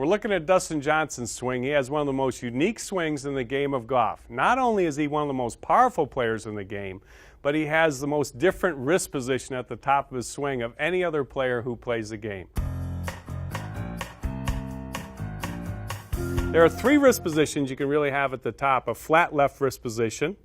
We're looking at Dustin Johnson's swing. He has one of the most unique swings in the game of golf. Not only is he one of the most powerful players in the game, but he has the most different wrist position at the top of his swing of any other player who plays the game. There are three wrist positions you can really have at the top: a flat left wrist position,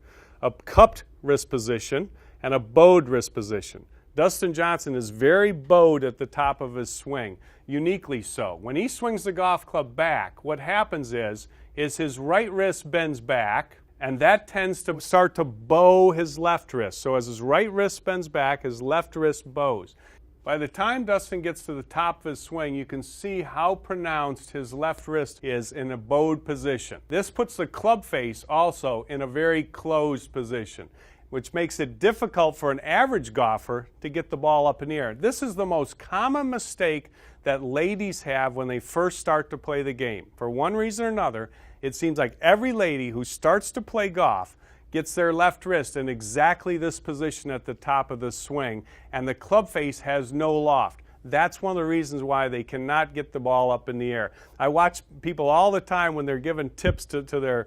a cupped wrist position, and a bowed wrist position. Dustin Johnson is very bowed at the top of his swing, uniquely so. When he swings the golf club back, what happens is his right wrist bends back, and that tends to start to bow his left wrist. So as his right wrist bends back, his left wrist bows. By the time Dustin gets to the top of his swing, you can see how pronounced his left wrist is in a bowed position. This puts the club face also in a very closed position, which makes it difficult for an average golfer to get the ball up in the air. This is the most common mistake that ladies have when they first start to play the game. For one reason or another, it seems like every lady who starts to play golf gets their left wrist in exactly this position at the top of the swing, and the club face has no loft. That's one of the reasons why they cannot get the ball up in the air. I watch people all the time when they're giving tips to their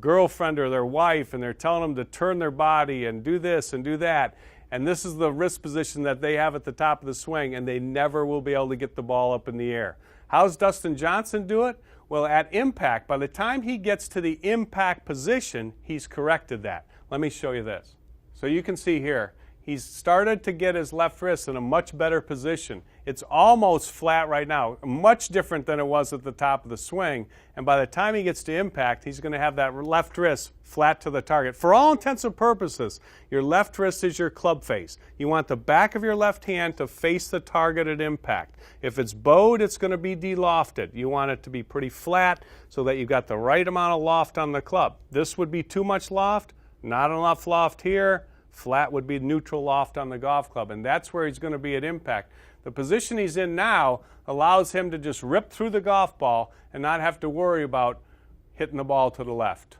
girlfriend or their wife, and they're telling them to turn their body and do this and do that. And this is the wrist position that they have at the top of the swing, and they never will be able to get the ball up in the air. How's Dustin Johnson do it? Well, at impact, by the time he gets to the impact position, he's corrected that. Let me show you this. So you can see here, he's started to get his left wrist in a much better position. It's almost flat right now, much different than it was at the top of the swing. And by the time he gets to impact, he's going to have that left wrist flat to the target. For all intents and purposes, your left wrist is your club face. You want the back of your left hand to face the target at impact. If it's bowed, it's going to be de-lofted. You want it to be pretty flat so that you've got the right amount of loft on the club. This would be too much loft, not enough loft here. Flat would be neutral loft on the golf club, and that's where he's going to be at impact. The position he's in now allows him to just rip through the golf ball and not have to worry about hitting the ball to the left.